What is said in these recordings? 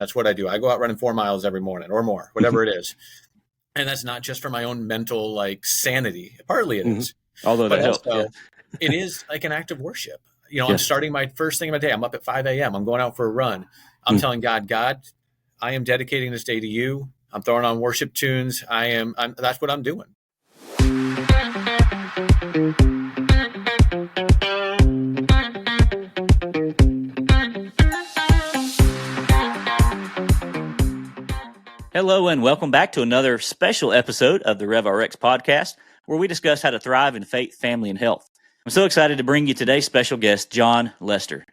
That's what I do. I go out running 4 miles every morning or more, whatever it is. And that's not just for my own mental sanity. Partly it is. Although that helps. Yeah. It is like an act of worship. I'm Yes. starting my first thing of my day. I'm up at 5 a.m. I'm going out for a run. I'm telling God, I am dedicating this day to you. I'm throwing on worship tunes. That's what I'm doing. Hello and welcome back to another special episode of the RevRx Podcast, where we discuss how to thrive in faith, family, and health. I'm so excited to bring you today's special guest, Jon Lester.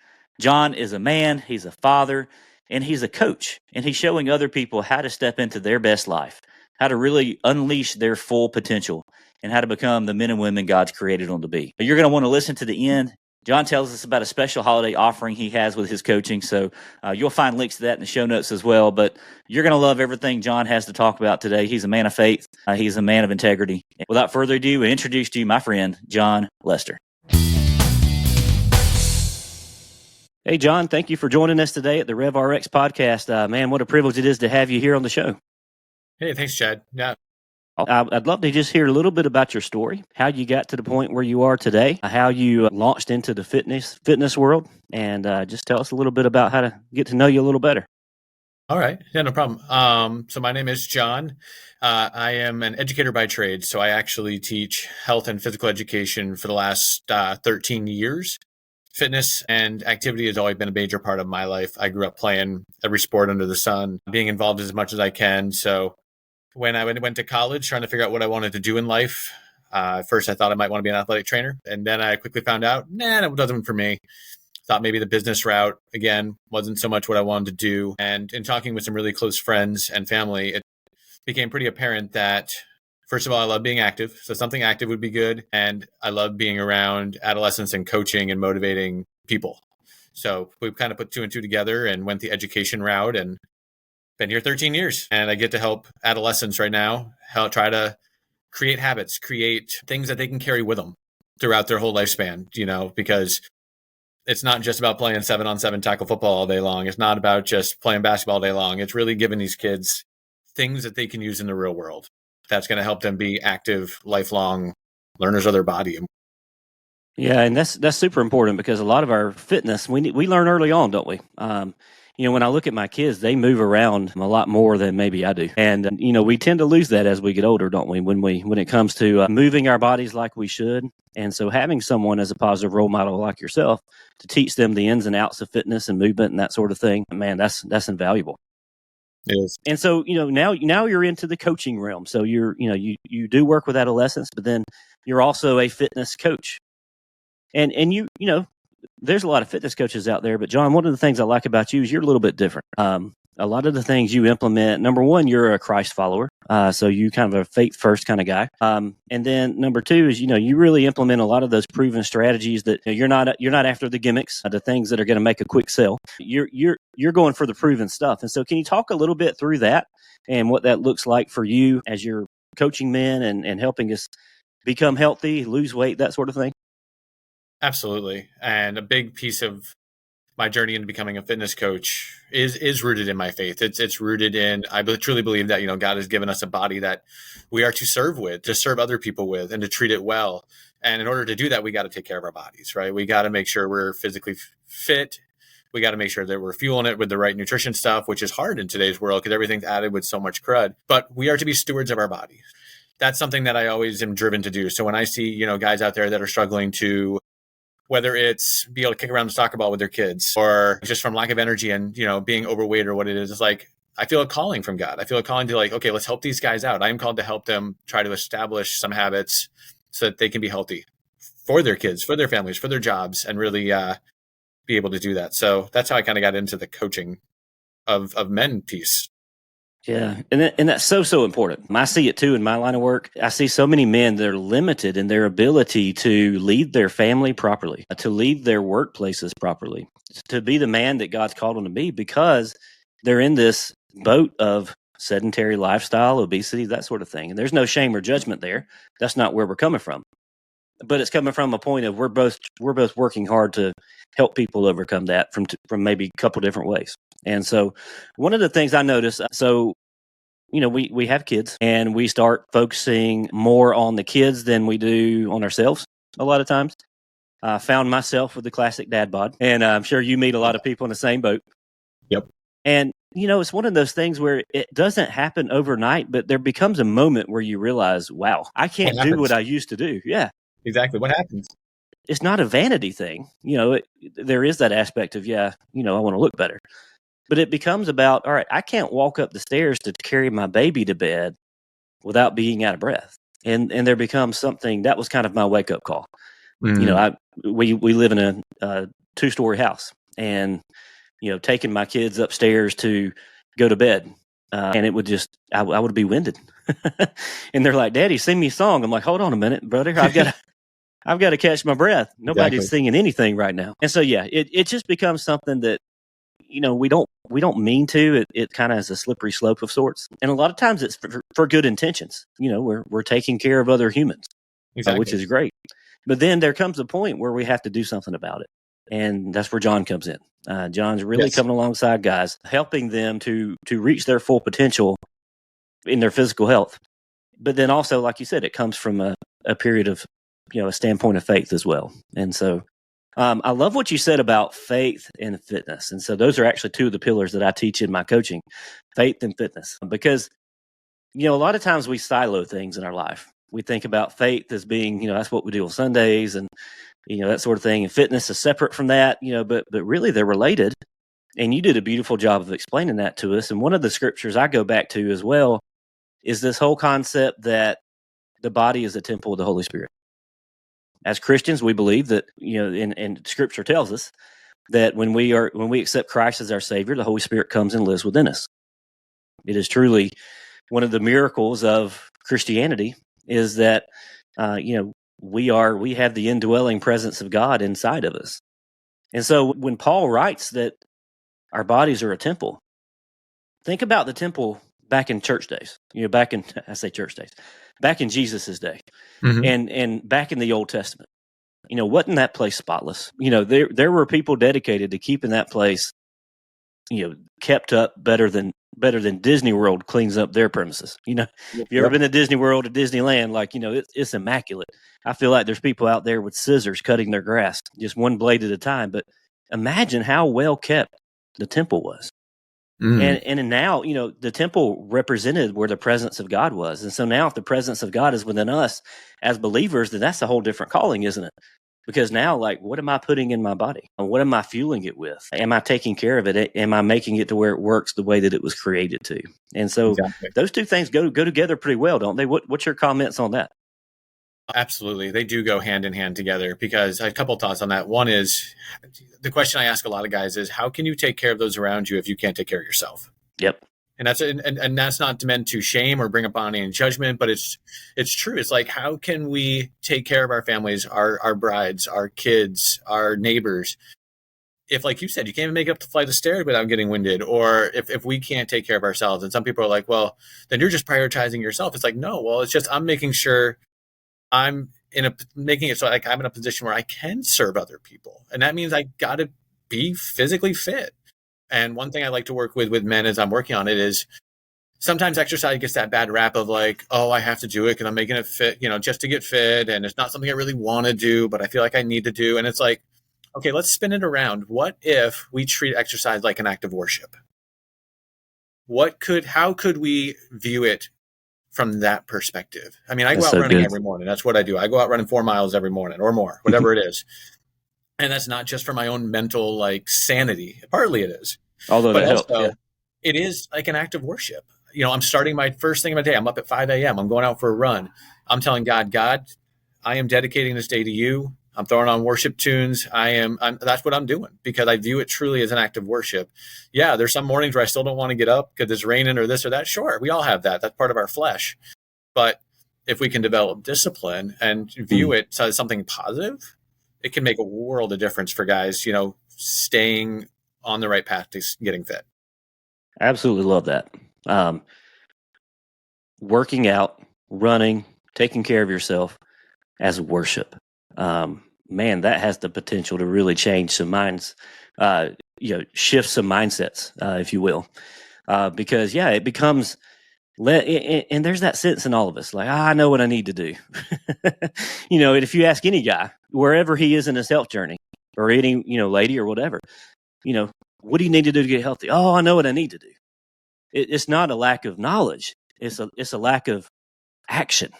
Jon is a man, he's a father, and he's a coach, and he's showing other people how to step into their best life, how to really unleash their full potential, and how to become the men and women God's created them to be. You're going to want to listen to the end. Jon tells us about a special holiday offering he has with his coaching, so you'll find links to that in the show notes as well, but you're going to love everything Jon has to talk about today. He's a man of faith. He's a man of integrity. Without further ado, I introduce to you my friend, Jon Lester. Hey, Jon, thank you for joining us today at the RevRx Podcast. Man, what a privilege it is to have you here on the show. Hey, thanks, Chad. Yeah. I'd love to just hear a little bit about your story, how you got to the point where you are today, how you launched into the fitness world, and just tell us a little bit about how to get to know you a little better. All right. Yeah, no problem. So my name is Jon. I am an educator by trade. So I actually teach health and physical education for the last 13 years. Fitness and activity has always been a major part of my life. I grew up playing every sport under the sun, being involved as much as I can. So when I went to college, trying to figure out what I wanted to do in life, first I thought I might want to be an athletic trainer. And then I quickly found out, that wasn't for me. Thought maybe the business route, again, wasn't so much what I wanted to do. And in talking with some really close friends and family, it became pretty apparent that, first of all, I love being active. So something active would be good. And I love being around adolescents and coaching and motivating people. So we kind of put two and two together and went the education route and been here 13 years. And I get to help adolescents right now, try to create habits, create things that they can carry with them throughout their whole lifespan, because it's not just about playing 7-on-7 tackle football all day long. It's not about just playing basketball all day long. It's really giving these kids things that they can use in the real world. That's going to help them be active, lifelong learners of their body. Yeah, and that's super important because a lot of our fitness, we learn early on, don't we? When I look at my kids, they move around a lot more than maybe I do. And, we tend to lose that as we get older, don't we? When it comes to moving our bodies like we should. And so having someone as a positive role model like yourself to teach them the ins and outs of fitness and movement and that sort of thing, man, that's invaluable. It is. And so, now you're into the coaching realm. So you do work with adolescents, but then you're also a fitness coach. And there's a lot of fitness coaches out there, but Jon, one of the things I like about you is you're a little bit different. A lot of the things you implement, number one, you're a Christ follower. So you kind of a faith first kind of guy. And then number two is, you really implement a lot of those proven strategies that you're not after the gimmicks, the things that are going to make a quick sale. You're going for the proven stuff. And so can you talk a little bit through that and what that looks like for you as you're coaching men and helping us become healthy, lose weight, that sort of thing? Absolutely. And a big piece of my journey into becoming a fitness coach is rooted in my faith. It's rooted in, I truly believe that, God has given us a body that we are to serve with, to serve other people with, and to treat it well. And in order to do that, we got to take care of our bodies, right? We got to make sure we're physically fit. We got to make sure that we're fueling it with the right nutrition stuff, which is hard in today's world because everything's added with so much crud. But we are to be stewards of our bodies. That's something that I always am driven to do. So when I see, guys out there that are struggling to, whether it's be able to kick around the soccer ball with their kids or just from lack of energy and, being overweight or what it is, it's like, I feel a calling from God. I feel a calling to okay, let's help these guys out. I am called to help them try to establish some habits so that they can be healthy for their kids, for their families, for their jobs, and really be able to do that. So that's how I kind of got into the coaching of men piece. Yeah, and that's so important. I see it too in my line of work. I see so many men that are limited in their ability to lead their family properly, to lead their workplaces properly, to be the man that God's called them to be because they're in this boat of sedentary lifestyle, obesity, that sort of thing. And there's no shame or judgment there. That's not where we're coming from. But it's coming from a point of we're both working hard to help people overcome that from maybe a couple different ways. And so one of the things I noticed, we have kids and we start focusing more on the kids than we do on ourselves a lot of times. I found myself with the classic dad bod, and I'm sure you meet a lot of people in the same boat. Yep. And, it's one of those things where it doesn't happen overnight, but there becomes a moment where you realize, wow, I can't do what I used to do. Yeah. Exactly. What happens? It's not a vanity thing. There is that aspect of, I want to look better. But it becomes about, all right, I can't walk up the stairs to carry my baby to bed without being out of breath. And there becomes something that was kind of my wake up call. We live in a 2-story house, and taking my kids upstairs to go to bed, and it would just I would be winded, and they're like, "Daddy, sing me a song." I'm like, "Hold on a minute, brother, I've got to catch my breath. Nobody's singing anything right now." And so it just becomes something that we don't mean to. It kind of has a slippery slope of sorts, and a lot of times it's for good intentions. We're taking care of other humans, which is great. But then there comes a point where we have to do something about it. And that's where Jon comes in. Jon's really coming alongside guys, helping them to reach their full potential in their physical health. But then also, like you said, it comes from a period of, a standpoint of faith as well. And so I love what you said about faith and fitness. And so those are actually two of the pillars that I teach in my coaching, faith and fitness. Because, a lot of times we silo things in our life. We think about faith as being, that's what we do on Sundays and, that sort of thing. And fitness is separate from that, but really they're related. And you did a beautiful job of explaining that to us. And one of the scriptures I go back to as well is this whole concept that the body is a temple of the Holy Spirit. As Christians, we believe that, and scripture tells us that when we accept Christ as our Savior, the Holy Spirit comes and lives within us. It is truly one of the miracles of Christianity is that, we have the indwelling presence of God inside of us. And so when Paul writes that our bodies are a temple, think about the temple back in church days, back in Jesus's day, and back in the Old Testament, wasn't that place spotless? There were people dedicated to keeping that place, kept up better than Disney World cleans up their premises. If you ever been to Disney World or Disneyland, it's immaculate. I feel like there's people out there with scissors cutting their grass, just one blade at a time. But imagine how well kept the temple was. And now, the temple represented where the presence of God was. And so now if the presence of God is within us as believers, then that's a whole different calling, isn't it? Because now, what am I putting in my body? What am I fueling it with? Am I taking care of it? Am I making it to where it works the way that it was created to? And so those two things go together pretty well, don't they? What's your comments on that? Absolutely. They do go hand in hand together, because I have a couple of thoughts on that. One is the question I ask a lot of guys is, how can you take care of those around you if you can't take care of yourself? Yep. And that's not meant to shame or bring up on any judgment, but it's true. It's like, how can we take care of our families, our brides, our kids, our neighbors? If, like you said, you can't even make it up the flight of stairs without getting winded, or if we can't take care of ourselves. And some people are like, well, then you're just prioritizing yourself. It's like, no, well, it's just, I'm making sure I'm making it so like I'm in a position where I can serve other people. And that means I got to be physically fit. And one thing I like to work with men as I'm working on it is, sometimes exercise gets that bad rap of like, oh, I have to do it because I'm making it fit, just to get fit. And it's not something I really want to do, but I feel like I need to do. And it's like, okay, let's spin it around. What if we treat exercise like an act of worship? How could we view it from that perspective? I mean, I go out running every morning. That's what I do. I go out running 4 miles every morning or more, whatever it is. And that's not just for my own mental sanity. Partly it is. Although that helps, yeah. It is like an act of worship. I'm starting my first thing of my day. I'm up at 5 a.m. I'm going out for a run. I'm telling God, I am dedicating this day to you. I'm throwing on worship tunes. That's what I'm doing, because I view it truly as an act of worship. Yeah, there's some mornings where I still don't want to get up because it's raining or this or that. Sure, we all have that. That's part of our flesh. But if we can develop discipline and view it as something positive, it can make a world of difference for guys, staying on the right path to getting fit. Absolutely love that. Working out, running, taking care of yourself as worship. Man, that has the potential to really change some minds. shift some mindsets, if you will, because it becomes. And there's that sense in all of us, like, I know what I need to do. And if you ask any guy, wherever he is in his health journey, or any, lady or whatever, what do you need to do to get healthy? Oh, I know what I need to do. It's not a lack of knowledge. It's a lack of action.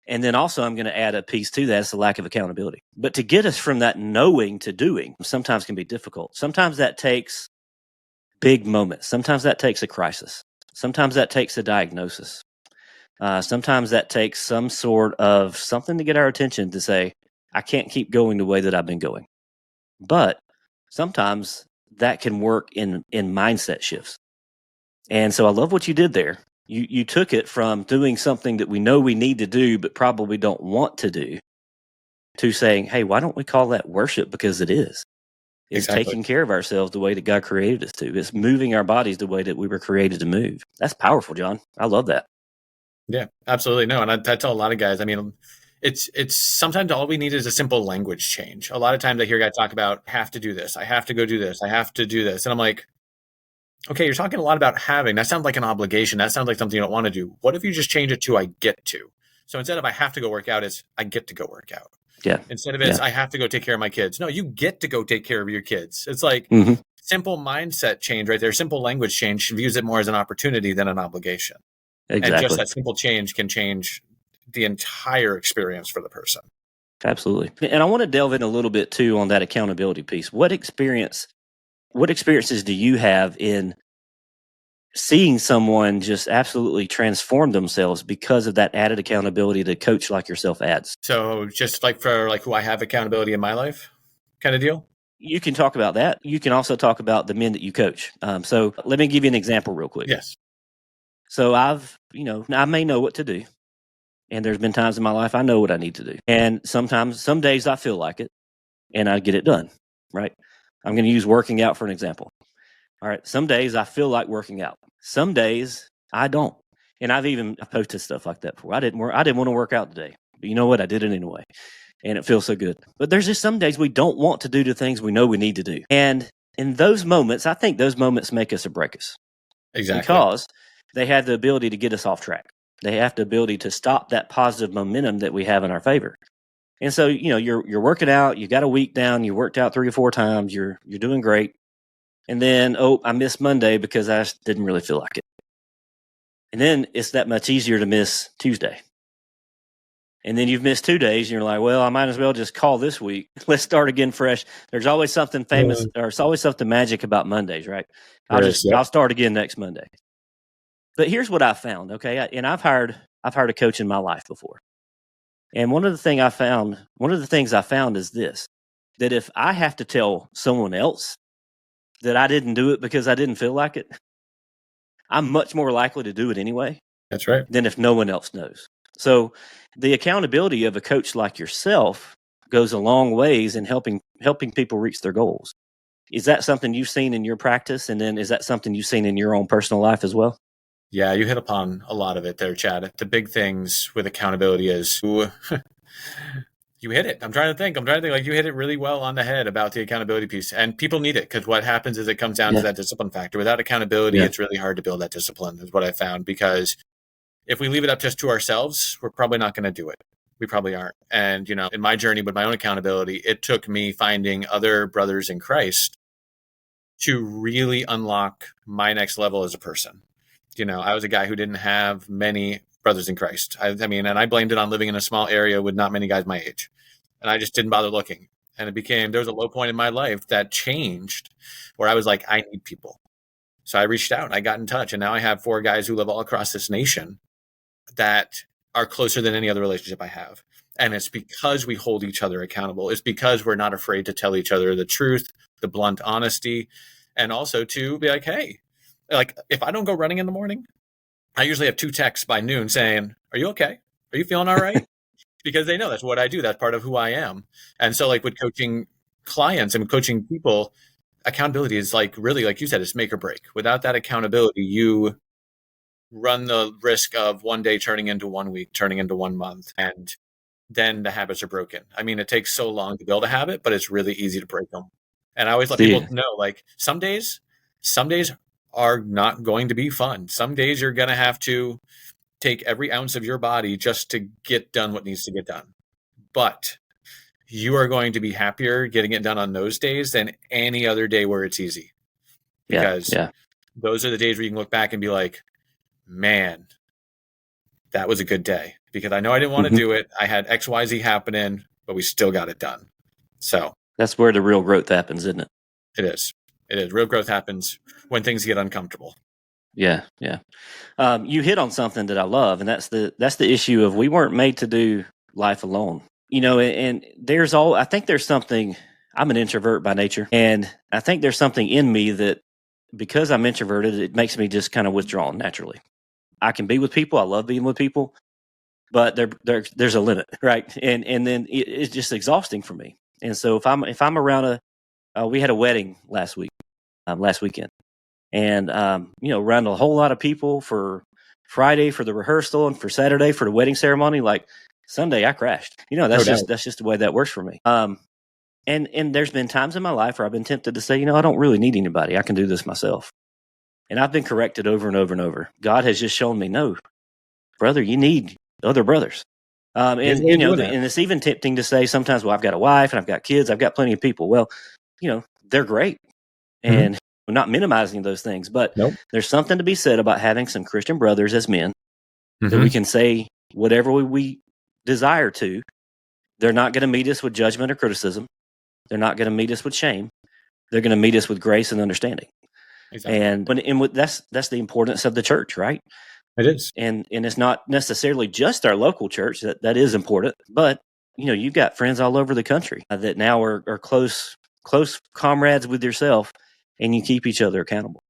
And then also I'm going to add a piece to that. It's a lack of accountability. But to get us from that knowing to doing sometimes can be difficult. Sometimes that takes big moments. Sometimes that takes a crisis. Sometimes that takes a diagnosis. Sometimes that takes some sort of something to get our attention to say, I can't keep going the way that I've been going. But sometimes that can work in mindset shifts. And so I love what you did there. You took it from doing something that we know we need to do, but probably don't want to do, to saying, hey, why don't we call that worship? Because it is. It's Exactly. taking care of ourselves the way that God created us to. It's moving our bodies the way that we were created to move. That's powerful, John. I love that. Yeah, absolutely. No, and I tell a lot of guys, I mean, it's sometimes all we need is a simple language change. A lot of times I hear guys talk about, I have to do this, I have to go do this, I have to do this. And I'm like, okay, you're talking a lot about having. That sounds like an obligation. That sounds like something you don't want to do. What if you just change it to I get to? So instead of I have to go work out, it's I get to go work out. Yeah. Instead of it's I have to go take care of my kids. No, you get to go take care of your kids. It's like simple mindset change right there. Simple language change views it more as an opportunity than an obligation. Exactly. And just that simple change can change the entire experience for the person. Absolutely. And I want to delve in a little bit too on that accountability piece. What experiences do you have in seeing someone just absolutely transform themselves because of that added accountability that a coach like yourself adds? So just like for like who I have accountability in my life kind of deal? You can talk about that. You can also talk about the men that you coach. So let me give you an example real quick. Yes. So I may know what to do. And there's been times in my life I know what I need to do. And sometimes, some days I feel like it and I get it done, right? I'm going to use working out for an example. All right. Some days I feel like working out. Some days I don't. And I've posted stuff like that before. I didn't want to work out today, but you know what? I did it anyway. And it feels so good. But there's just some days we don't want to do the things we know we need to do. And in those moments, I think those moments make us or break us. Exactly. Because they have the ability to get us off track. They have the ability to stop that positive momentum that we have in our favor. And so, you're working out, you got a week down, you worked out 3 or 4 times, you're doing great. And then, I missed Monday because I just didn't really feel like it. And then it's that much easier to miss Tuesday. And then you've missed 2 days and you're like, well, I might as well just call this week. Let's start again fresh. There's always something famous or it's always something magic about Mondays, right? I'll start again next Monday. But here's what I found, okay? And I've hired a coach in my life before. And one of the things I found is this, that if I have to tell someone else that I didn't do it because I didn't feel like it, I'm much more likely to do it anyway. That's right. Than if no one else knows. So the accountability of a coach like yourself goes a long ways in helping people reach their goals. Is that something you've seen in your practice? And then is that something you've seen in your own personal life as well? Yeah, you hit upon a lot of it there, Chad. The big things with accountability is you hit it. I'm trying to think like you hit it really well on the head about the accountability piece. And people need it because what happens is it comes down to that discipline factor. Without accountability, it's really hard to build that discipline is what I found, because if we leave it up just to ourselves, we're probably not going to do it. We probably aren't. And, in my journey with my own accountability, it took me finding other brothers in Christ to really unlock my next level as a person. I was a guy who didn't have many brothers in Christ. I mean, and I blamed it on living in a small area with not many guys my age. And I just didn't bother looking. And there was a low point in my life that changed where I was like, I need people. So I reached out and I got in touch. And now I have 4 guys who live all across this nation that are closer than any other relationship I have. And it's because we hold each other accountable. It's because we're not afraid to tell each other the truth, the blunt honesty, and also to be like, hey, like if I don't go running in the morning, I usually have 2 texts by noon saying, are you okay? Are you feeling all right? Because they know that's what I do. That's part of who I am. And so like with coaching clients and coaching people, accountability is like really, like you said, it's make or break. Without that accountability, you run the risk of one day turning into 1 week, turning into 1 month. And then the habits are broken. I mean, it takes so long to build a habit, but it's really easy to break them. And I always let people know, like, some days are not going to be fun. Some days you're going to have to take every ounce of your body just to get done what needs to get done. But you are going to be happier getting it done on those days than any other day where it's easy. Because those are the days where you can look back and be like, man, that was a good day. Because I know I didn't want to do it. I had XYZ happening, but we still got it done. So that's where the real growth happens, isn't it? It is. It is. Real growth happens when things get uncomfortable. Yeah. You hit on something that I love, and that's the issue of we weren't made to do life alone. And I think there's something. I'm an introvert by nature, and I think there's something in me that, because I'm introverted, it makes me just kind of withdrawn naturally. I can be with people. I love being with people, but there's a limit, right? And then it's just exhausting for me. And so if I'm around we had a wedding last weekend, and around a whole lot of people for Friday for the rehearsal and for Saturday for the wedding ceremony. Like Sunday, I crashed. That's just the way that works for me. And there's been times in my life where I've been tempted to say, I don't really need anybody. I can do this myself. And I've been corrected over and over and over. God has just shown me, no, brother, you need other brothers. And it's even tempting to say sometimes, well, I've got a wife and I've got kids. I've got plenty of people. Well, they're great. And we're not minimizing those things, but there's something to be said about having some Christian brothers as men that we can say whatever we desire to. They're not going to meet us with judgment or criticism. They're not going to meet us with shame. They're going to meet us with grace and understanding. Exactly. And that's the importance of the church, right? It is. And it's not necessarily just our local church that is important, but you've got friends all over the country that now are close comrades with yourself, and you keep each other accountable.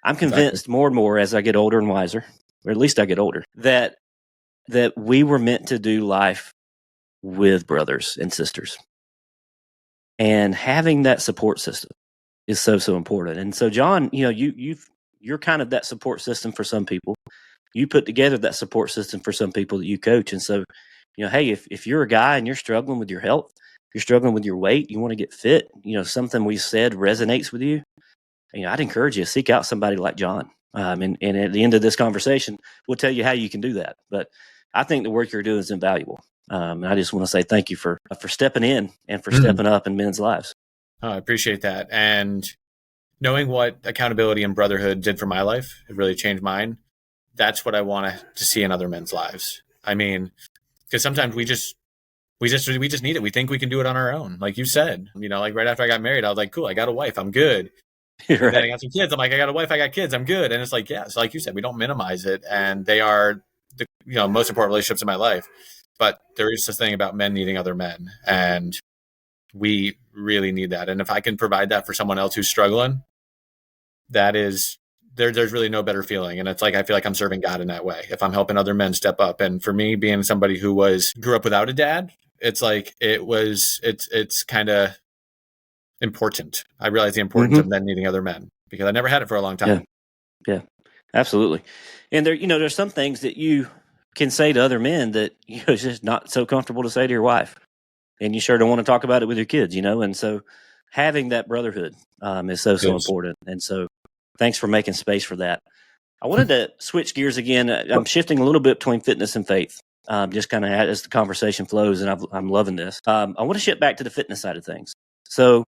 I'm convinced more and more as I get older and wiser, or at least I get older, that we were meant to do life with brothers and sisters. And having that support system is so important. And so, John, you're kind of that support system for some people. You put together that support system for some people that you coach. And so, hey, if you're a guy and you're struggling with your health, you're struggling with your weight, you want to get fit, something we said resonates with you, I'd encourage you to seek out somebody like John. And at the end of this conversation, we'll tell you how you can do that. But I think the work you're doing is invaluable. And I just want to say thank you for stepping in and for stepping up in men's lives. I appreciate that. And knowing what accountability and brotherhood did for my life, it really changed mine. That's what I want to see in other men's lives. I mean, because sometimes we just need it. We think we can do it on our own. Like you said, like right after I got married, I was like, cool, I got a wife, I'm good. Right. And then I got some kids. I'm like, I got a wife, I got kids, I'm good. And it's like, yeah, so like you said, we don't minimize it. And they are the most important relationships in my life. But there is this thing about men needing other men. And we really need that. And if I can provide that for someone else who's struggling, that is, there's really no better feeling. And it's like, I feel like I'm serving God in that way. If I'm helping other men step up. And for me, being somebody who grew up without a dad, it's like, it's kind of important. I realize the importance of men needing other men because I never had it for a long time. Yeah, absolutely. And there's some things that you can say to other men that it's just not so comfortable to say to your wife, and you sure don't want to talk about it with your kids, And so having that brotherhood is so important. And so thanks for making space for that. I wanted to switch gears again. I'm shifting a little bit between fitness and faith, just kind of as the conversation flows, and I'm loving this. I want to shift back to the fitness side of things. So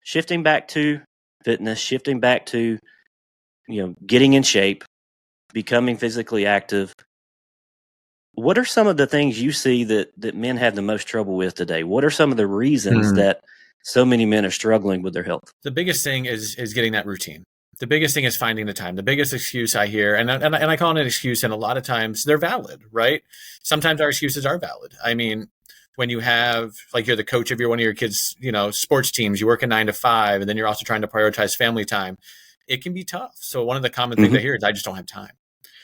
shifting back to fitness, shifting back to, getting in shape, becoming physically active. What are some of the things you see that men have the most trouble with today? What are some of the reasons that so many men are struggling with their health? The biggest thing is getting that routine. The biggest thing is finding the time. The biggest excuse I hear, and I call it an excuse, and a lot of times they're valid, right? Sometimes our excuses are valid. I mean, when you have, like, you're the coach of one of your kids', sports teams, you work a 9 to 5, and then you're also trying to prioritize family time. It can be tough. So one of the common things I hear is I just don't have time.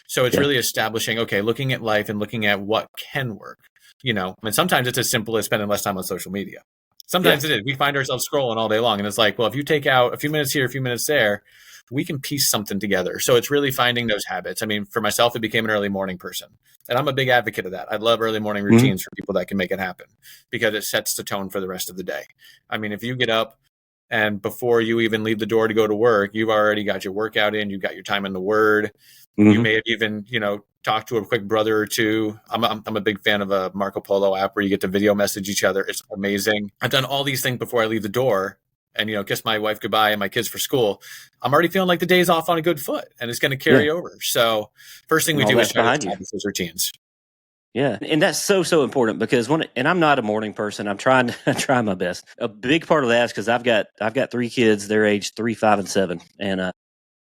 So it's really establishing, okay, looking at life and looking at what can work, and sometimes it's as simple as spending less time on social media. Sometimes it is. We find ourselves scrolling all day long, and it's like, well, if you take out a few minutes here, a few minutes there, we can piece something together. So it's really finding those habits. I mean, for myself, it became an early morning person, and I'm a big advocate of that. I love early morning routines for people that can make it happen because it sets the tone for the rest of the day. I mean, if you get up And before you even leave the door to go to work, you've already got your workout in, you've got your time in the Word. You may have even, talked to a quick brother or two. I'm a big fan of a Marco Polo app where you get to video message each other. It's amazing. I've done all these things before I leave the door and, kiss my wife goodbye and my kids for school. I'm already feeling like the day's off on a good foot and it's going to carry over. So first thing we do is try to establish those routines. Yeah. And that's so important because and I'm not a morning person. I'm trying to try my best. A big part of that is because I've got 3 kids. They're aged 3, 5, and 7. And,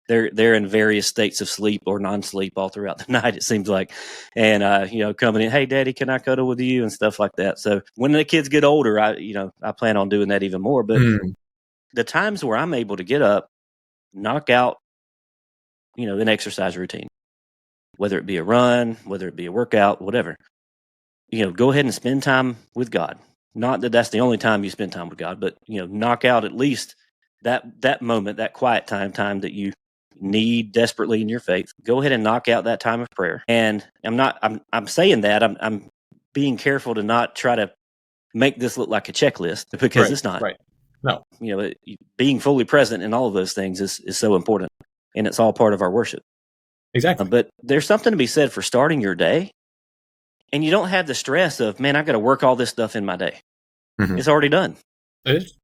they're in various states of sleep or non-sleep all throughout the night, it seems like. And, coming in, hey, Daddy, can I cuddle with you and stuff like that. So when the kids get older, I plan on doing that even more. But the times where I'm able to get up, knock out, an exercise routine, whether it be a run, whether it be a workout, whatever, go ahead and spend time with God. Not that that's the only time you spend time with God, but, knock out at least that moment, that quiet time that you need desperately in your faith. Go ahead and knock out that time of prayer. And I'm saying that I'm being careful to not try to make this look like a checklist because it's not. Right. No. Being fully present in all of those things is so important, and it's all part of our worship. Exactly. But there's something to be said for starting your day, and you don't have the stress of, man, I've got to work all this stuff in my day. It's already done. It is.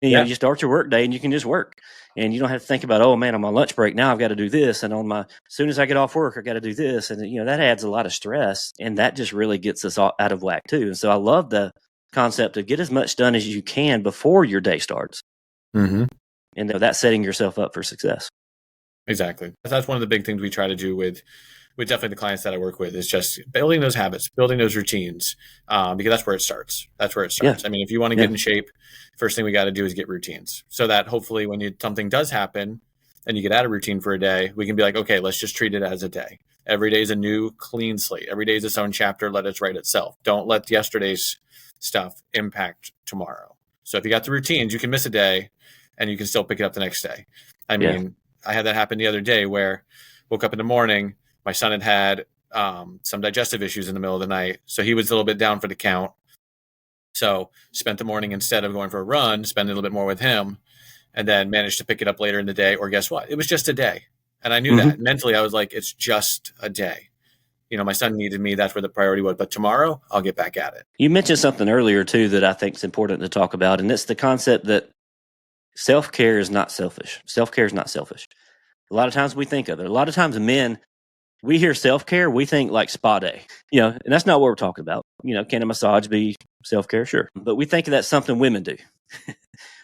You start your work day and you can just work, and you don't have to think about, oh man, on my lunch break now I've got to do this, and as soon as I get off work I got to do this, and that adds a lot of stress, and that just really gets us all out of whack too. And so I love the concept of get as much done as you can before your day starts, and that's setting yourself up for success. Exactly. That's one of the big things we try to do with definitely the clients that I work with is just building those habits, building those routines, because that's where it starts. Yeah. I mean, if you want to get in shape, first thing we got to do is get routines so that hopefully when something does happen and you get out of routine for a day, we can be like, okay, let's just treat it as a day. Every day is a new clean slate. Every day is its own chapter. Let it write itself. Don't let yesterday's stuff impact tomorrow. So if you got the routines, you can miss a day and you can still pick it up the next day. I mean, I had that happen the other day where woke up in the morning, my son had some digestive issues in the middle of the night. So he was a little bit down for the count. So spent the morning, instead of going for a run, spend a little bit more with him, and then managed to pick it up later in the day. Or guess what? It was just a day. And I knew that mentally. I was like, it's just a day. My son needed me. That's where the priority was. But tomorrow I'll get back at it. You mentioned something earlier too that I think is important to talk about. And it's the concept that self-care is not selfish. Self-care is not selfish. A lot of times we think of it. A lot of times men, we hear self-care, we think like spa day, and that's not what we're talking about. Can a massage be self-care? Sure. But we think that's something women do.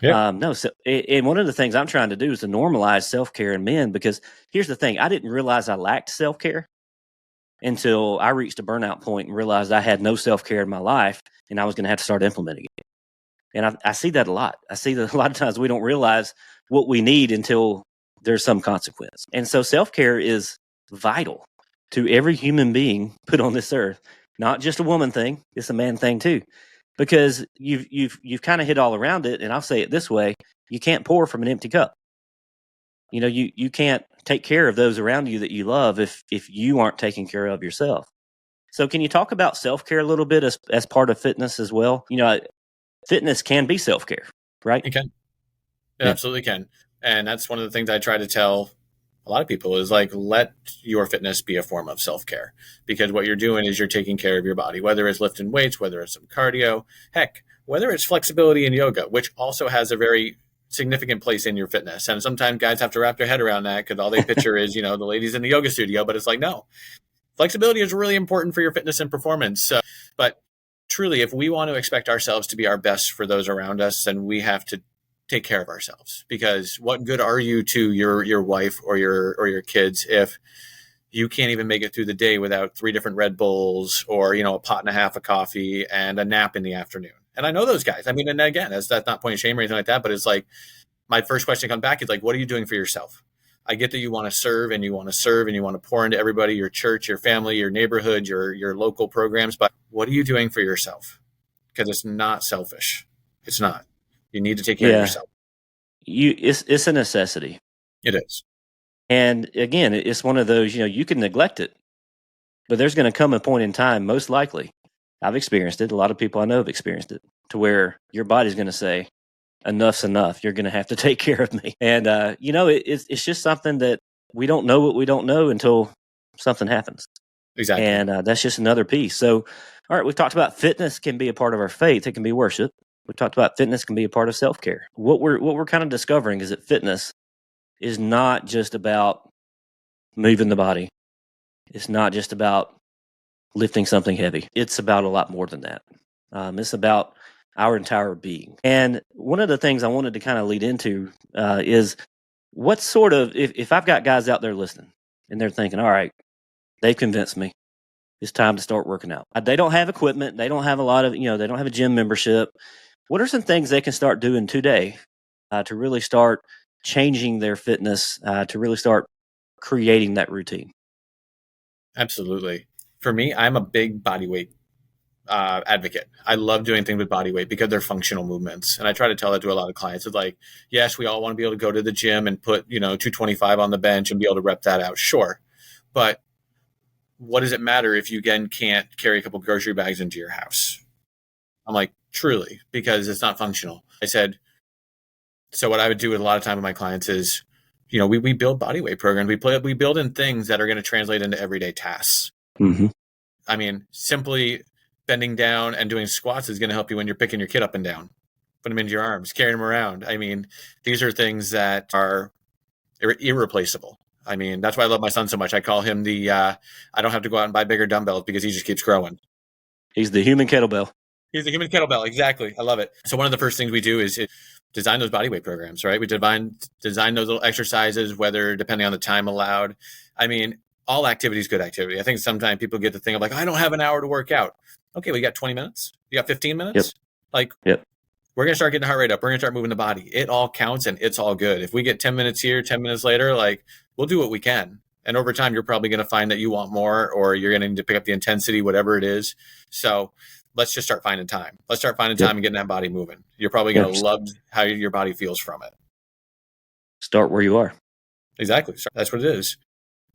No. So, and one of the things I'm trying to do is to normalize self-care in men, because here's the thing. I didn't realize I lacked self-care until I reached a burnout point and realized I had no self-care in my life, and I was going to have to start implementing it. And I see that a lot. I see that a lot of times we don't realize what we need until there's some consequence. And so self-care is vital to every human being put on this earth. Not just a woman thing, it's a man thing too. Because you've kind of hit all around it, and I'll say it this way: you can't pour from an empty cup. You can't take care of those around you that you love if you aren't taking care of yourself. So can you talk about self-care a little bit as part of fitness as well? Fitness can be self-care, right? It can. It absolutely can. And that's one of the things I try to tell a lot of people is like, let your fitness be a form of self-care, because what you're doing is you're taking care of your body, whether it's lifting weights, whether it's some cardio, heck, whether it's flexibility in yoga, which also has a very significant place in your fitness. And sometimes guys have to wrap their head around that because all they picture is, the ladies in the yoga studio, but it's like, no, flexibility is really important for your fitness and performance. But truly, if we want to expect ourselves to be our best for those around us, then we have to take care of ourselves, because what good are you to your wife or your kids if you can't even make it through the day without 3 different Red Bulls or, a pot and a half of coffee and a nap in the afternoon? And I know those guys. I mean, and again, that's not point of shame or anything like that, but it's like, my first question comes back is like, what are you doing for yourself? I get that you want to serve and you want to pour into everybody, your church, your family, your neighborhood, your local programs, but what are you doing for yourself? Because it's not selfish. It's not. You need to take care of yourself. It's a necessity. It is. And again, it's one of those, you can neglect it, but there's going to come a point in time, most likely. I've experienced it. A lot of people I know have experienced it, to where your body's going to say, enough's enough. You're going to have to take care of me. And, it's just something that we don't know what we don't know until something happens. Exactly. And that's just another piece. So, all right, we've talked about fitness can be a part of our faith. It can be worship. We talked about fitness can be a part of self-care. What we're kind of discovering is that fitness is not just about moving the body. It's not just about lifting something heavy. It's about a lot more than that. It's about our entire being. And one of the things I wanted to kind of lead into is what sort of, if I've got guys out there listening and they're thinking, all right, they've convinced me, it's time to start working out. They don't have equipment. They don't have a lot of, they don't have a gym membership. What are some things they can start doing today to really start changing their fitness, to really start creating that routine? Absolutely. For me, I'm a big body weight advocate. I love doing things with body weight because they're functional movements. And I try to tell that to a lot of clients. It's like, yes, we all want to be able to go to the gym and put, 225 on the bench and be able to rep that out. Sure. But what does it matter if you, again, can't carry a couple of grocery bags into your house? I'm like, truly, because it's not functional. I said, so what I would do with a lot of time with my clients is, we build body weight programs. We build in things that are going to translate into everyday tasks. Mm-hmm. I mean, simply bending down and doing squats is going to help you when you're picking your kid up and down. Put them into your arms, carrying them around. I mean, these are things that are irreplaceable. I mean, that's why I love my son so much. I call him I don't have to go out and buy bigger dumbbells because he just keeps growing. He's the human kettlebell. He's the human kettlebell. Exactly. I love it. So one of the first things we do is design those body weight programs, right? We design those little exercises, whether depending on the time allowed. I mean, all activity is good activity. I think sometimes people get the thing of like, I don't have an hour to work out. Okay, we got 20 minutes. You got 15 minutes? Yep. We're going to start getting the heart rate up. We're going to start moving the body. It all counts and it's all good. If we get 10 minutes here, 10 minutes later, we'll do what we can. And over time, you're probably going to find that you want more, or you're going to need to pick up the intensity, whatever it is. So let's just start finding time. Let's start finding time and getting that body moving. You're probably going to love how your body feels from it. Start where you are. Exactly. That's what it is.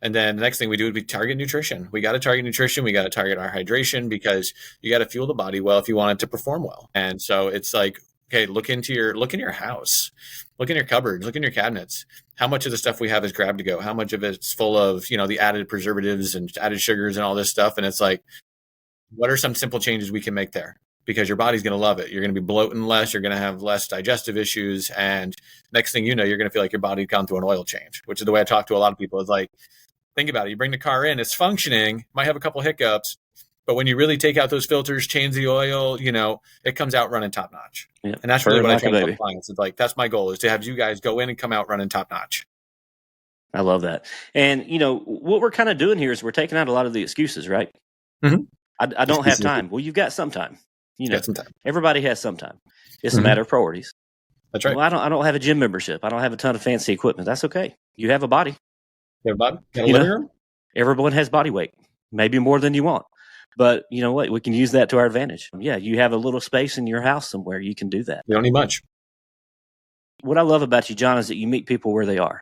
And then the next thing we do would be target nutrition. We got to target nutrition. We got to target our hydration because you got to fuel the body well if you want it to perform well. And so it's like, okay, look in your house, look in your cupboards, look in your cabinets. How much of the stuff we have is grab to go? How much of it's full of, the added preservatives and added sugars and all this stuff? And it's like, what are some simple changes we can make there? Because your body's going to love it. You're going to be bloating less. You're going to have less digestive issues. And next thing you know, you're going to feel like your body's gone through an oil change, which is the way I talk to a lot of people. It's like, think about it. You bring the car in, it's functioning, might have a couple hiccups, but when you really take out those filters, change the oil, it comes out running top notch. Yeah, and that's really what I try to tell clients. It's like, that's my goal, is to have you guys go in and come out running top notch. I love that. And, what we're kind of doing here is we're taking out a lot of the excuses, right? Mm-hmm. I don't have time. Well, you've got some time. Some time. Everybody has some time. It's a matter of priorities. That's right. Well, I don't have a gym membership. I don't have a ton of fancy equipment. That's okay. You have a body. You have a body? You got a living room? Everyone has body weight, maybe more than you want. But you know what? We can use that to our advantage. Yeah, you have a little space in your house somewhere. You can do that. You don't need much. What I love about you, Jon, is that you meet people where they are.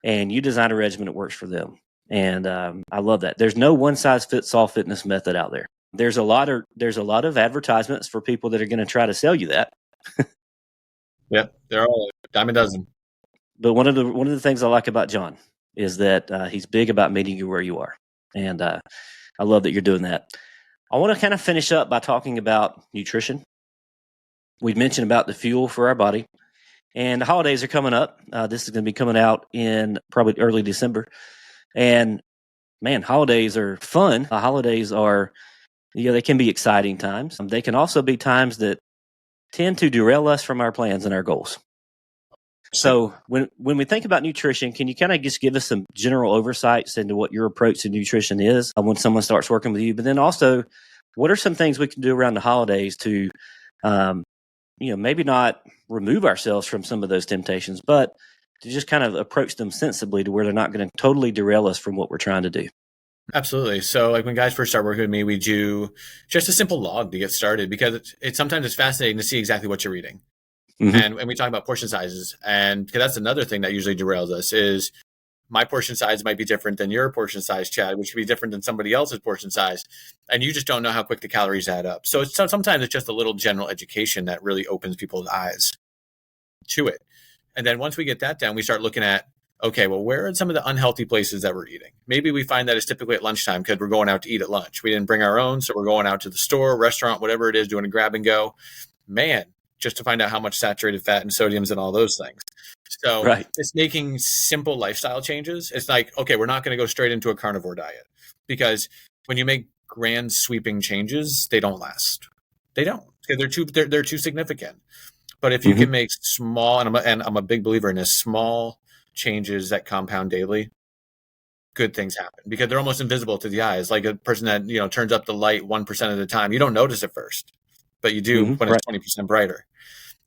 And you design a regimen that works for them. And I love that. There's no one-size-fits-all fitness method out there. There's a lot of advertisements for people that are going to try to sell you that. Yeah, they're all a dime a dozen. But one of the things I like about Jon is that he's big about meeting you where you are. And I love that you're doing that. I want to kind of finish up by talking about nutrition. We've mentioned about the fuel for our body. And the holidays are coming up. This is going to be coming out in probably early December. And man, holidays are fun. Holidays are, they can be exciting times. They can also be times that tend to derail us from our plans and our goals. So when we think about nutrition, can you kind of just give us some general oversights into what your approach to nutrition is when someone starts working with you? But then also, what are some things we can do around the holidays to, maybe not remove ourselves from some of those temptations, but to just kind of approach them sensibly to where they're not going to totally derail us from what we're trying to do? Absolutely. So when guys first start working with me, we do just a simple log to get started because it's sometimes it's fascinating to see exactly what you're eating. Mm-hmm. And we talk about portion sizes, and that's another thing that usually derails us is my portion size might be different than your portion size, Chad, which could be different than somebody else's portion size. And you just don't know how quick the calories add up. So sometimes it's just a little general education that really opens people's eyes. to it. And then once we get that down, we start looking at, okay, well, where are some of the unhealthy places that we're eating? Maybe we find that it's typically at lunchtime because we're going out to eat at lunch. We didn't bring our own, so we're going out to the store, restaurant, whatever it is, doing a grab and go. Man, just to find out how much saturated fat and sodiums and all those things. So It's making simple lifestyle changes. It's like, okay, we're not going to go straight into a carnivore diet, because when you make grand sweeping changes, they don't last. They don't. They're too significant. But if you can make small, and I'm a big believer in this, small changes that compound daily, good things happen, because they're almost invisible to the eyes. Like a person that, turns up the light 1% of the time, you don't notice at first, but you do when it's 20% brighter.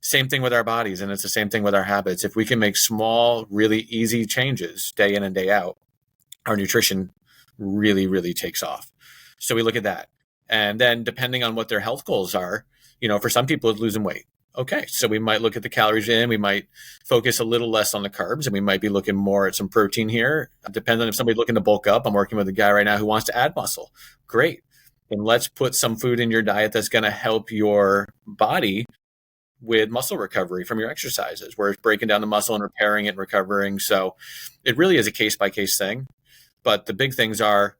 Same thing with our bodies, and it's the same thing with our habits. If we can make small, really easy changes day in and day out, our nutrition really, really takes off. So we look at that. And then depending on what their health goals are, for some people it's losing weight. Okay, so we might look at the calories in, we might focus a little less on the carbs, and we might be looking more at some protein here. Depends on if somebody's looking to bulk up. I'm working with a guy right now who wants to add muscle. Great. Then let's put some food in your diet that's going to help your body with muscle recovery from your exercises, where it's breaking down the muscle and repairing it and recovering. So it really is a case-by-case thing. But the big things are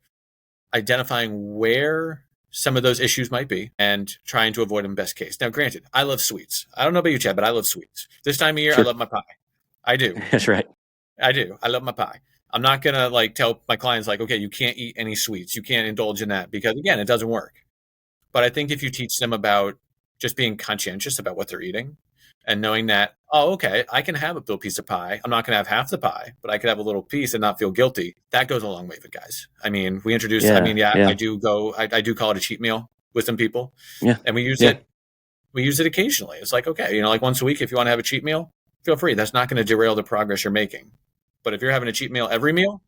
identifying where some of those issues might be and trying to avoid them best case. Now, granted, I love sweets. I don't know about you, Chad, but I love sweets. This time of year, I love my pie. I do. That's right. I do. I love my pie. I'm not going to tell my clients okay, you can't eat any sweets. You can't indulge in that, because again, it doesn't work. But I think if you teach them about just being conscientious about what they're eating and knowing that, oh, okay, I can have a little piece of pie. I'm not going to have half the pie, but I could have a little piece and not feel guilty. That goes a long way with guys. I mean, we introduced, I do call it a cheat meal with some people. Yeah. And we use it. We use it occasionally. It's like, okay, like once a week, if you want to have a cheat meal, feel free. That's not going to derail the progress you're making. But if you're having a cheat meal every meal,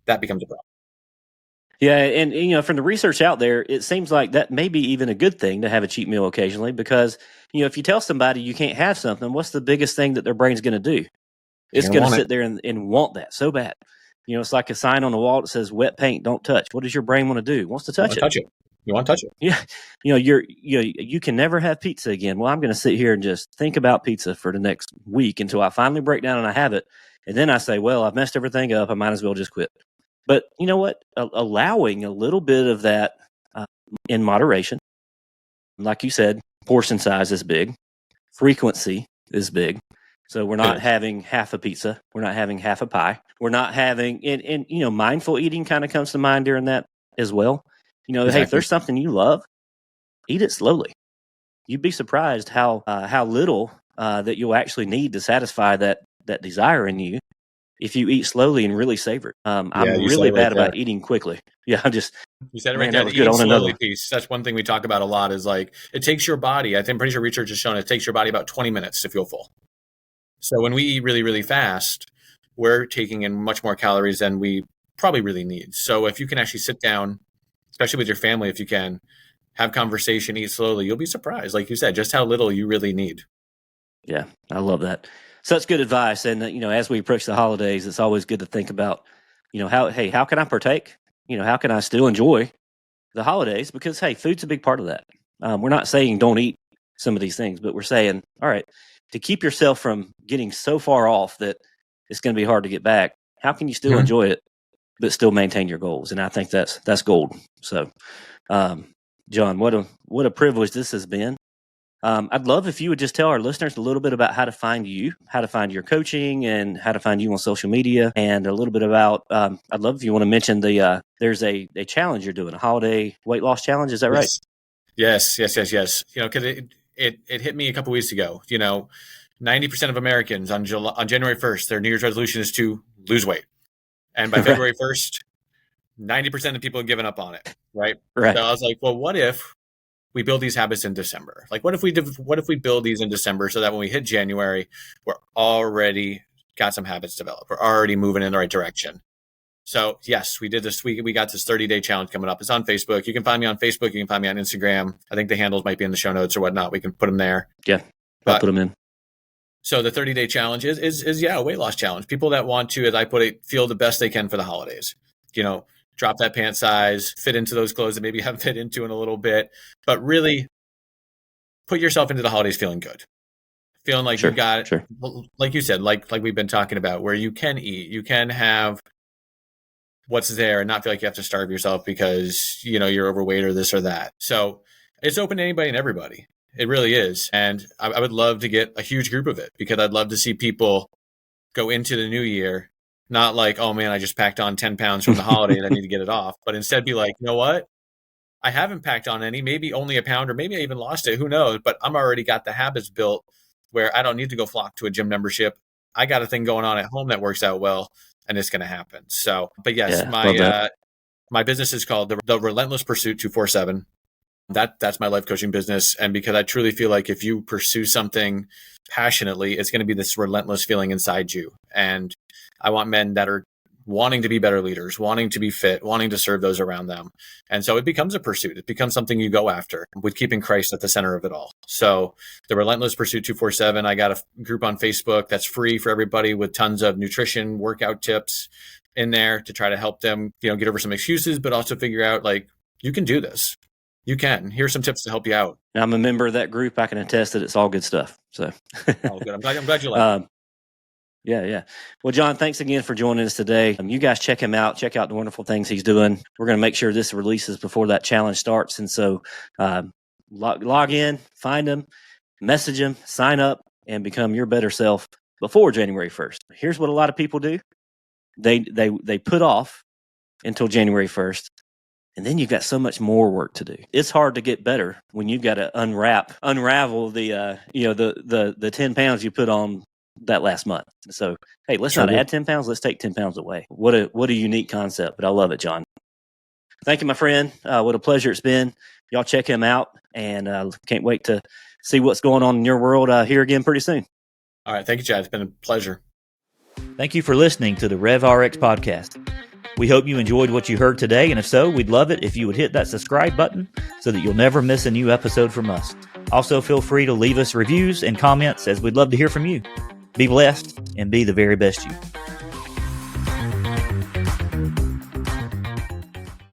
that becomes a problem. Yeah, and from the research out there, it seems like that may be even a good thing to have a cheat meal occasionally, because if you tell somebody you can't have something, what's the biggest thing that their brain's going to do? It's going to sit there and want that so bad. It's like a sign on the wall that says "wet paint, don't touch." What does your brain want to do? It wants to touch it. You want to touch it. Yeah, you can never have pizza again. Well, I'm going to sit here and just think about pizza for the next week until I finally break down and I have it, and then I say, well, I've messed everything up. I might as well just quit. But you know what? Allowing a little bit of that in moderation, like you said, portion size is big, frequency is big. So we're not having half a pizza, we're not having half a pie, we're not having, and mindful eating kind of comes to mind during that as well. Exactly. Hey, if there's something you love, eat it slowly. You'd be surprised how little that you'll actually need to satisfy that desire in you, if you eat slowly and really savor it. I'm really bad about eating quickly. Yeah, you said it right there. Eating slowly piece. That's one thing we talk about a lot, is it takes your body, I'm pretty sure research has shown it takes your body about 20 minutes to feel full. So when we eat really, really fast, we're taking in much more calories than we probably really need. So if you can actually sit down, especially with your family, if you can, have conversation, eat slowly, you'll be surprised, like you said, just how little you really need. Yeah, I love that. Such good advice. And, as we approach the holidays, it's always good to think about, how can I partake? How can I still enjoy the holidays? Because, hey, food's a big part of that. We're not saying don't eat some of these things, but we're saying, all right, to keep yourself from getting so far off that it's going to be hard to get back, how can you still enjoy it, but still maintain your goals? And I think that's gold. So, John, what a privilege this has been. I'd love if you would just tell our listeners a little bit about how to find you, how to find your coaching, and how to find you on social media, and a little bit about, I'd love if you want to mention there's a challenge you're doing, a holiday weight loss challenge. Is that right? Yes. Because it hit me a couple weeks ago. 90% of Americans on January 1st, their New Year's resolution is to lose weight. And by February 1st, 90% of people have given up on it. Right. So I was like, well, what if we build these habits in December? What if we build these in December so that when we hit January, we're already got some habits developed. We're already moving in the right direction. So yes, we did this. We got this 30-day challenge coming up. It's on Facebook. You can find me on Facebook. You can find me on Instagram. I think the handles might be in the show notes or whatnot. We can put them there. Yeah, I'll put them in. So the 30-day challenge is a weight loss challenge. People that want to, as I put it, feel the best they can for the holidays. Drop that pant size, fit into those clothes that maybe you haven't fit into in a little bit, but really put yourself into the holidays feeling good. feeling like Sure, you got, sure. like you said, like we've been talking about, where you can eat, you can have what's there and not feel like you have to starve yourself because, you're overweight or this or that. So it's open to anybody and everybody. It really is. And I would love to get a huge group of it, because I'd love to see people go into the new year, not like, oh man, I just packed on 10 pounds from the holiday and I need to get it off, but instead be like, you know what? I haven't packed on any, maybe only a pound, or maybe I even lost it. Who knows? But I'm already got the habits built where I don't need to go flock to a gym membership. I got a thing going on at home that works out well, and it's going to happen. So, but yes, Yeah, my business is called the Relentless Pursuit 247. That's my life coaching business. And because I truly feel like if you pursue something passionately, it's going to be this relentless feeling inside you. And I want men that are wanting to be better leaders, wanting to be fit, wanting to serve those around them. And so it becomes a pursuit. It becomes something you go after, with keeping Christ at the center of it all. So the Relentless Pursuit 247, I got a group on Facebook that's free for everybody, with tons of nutrition, workout tips in there to try to help them, get over some excuses, but also figure out, like, you can do this. You can. Here's some tips to help you out. I'm a member of that group. I can attest that it's all good stuff. So Oh, good. I'm glad you like it. Yeah. Well, Jon, thanks again for joining us today. You guys check him out. Check out the wonderful things he's doing. We're going to make sure this releases before that challenge starts. And so log in, find him, message him, sign up, and become your better self before January 1st. Here's what a lot of people do. They put off until January 1st. And then you've got so much more work to do. It's hard to get better when you've got to unravel the 10 pounds you put on that last month. So, hey, let's not add 10 pounds. Let's take 10 pounds away. What a unique concept, but I love it, Jon. Thank you, my friend. What a pleasure it's been. Y'all check him out, and can't wait to see what's going on in your world here again pretty soon. All right. Thank you, Chad. It's been a pleasure. Thank you for listening to the RevRx Podcast. We hope you enjoyed what you heard today, and if so, we'd love it if you would hit that subscribe button so that you'll never miss a new episode from us. Also, feel free to leave us reviews and comments, as we'd love to hear from you. Be blessed and be the very best you.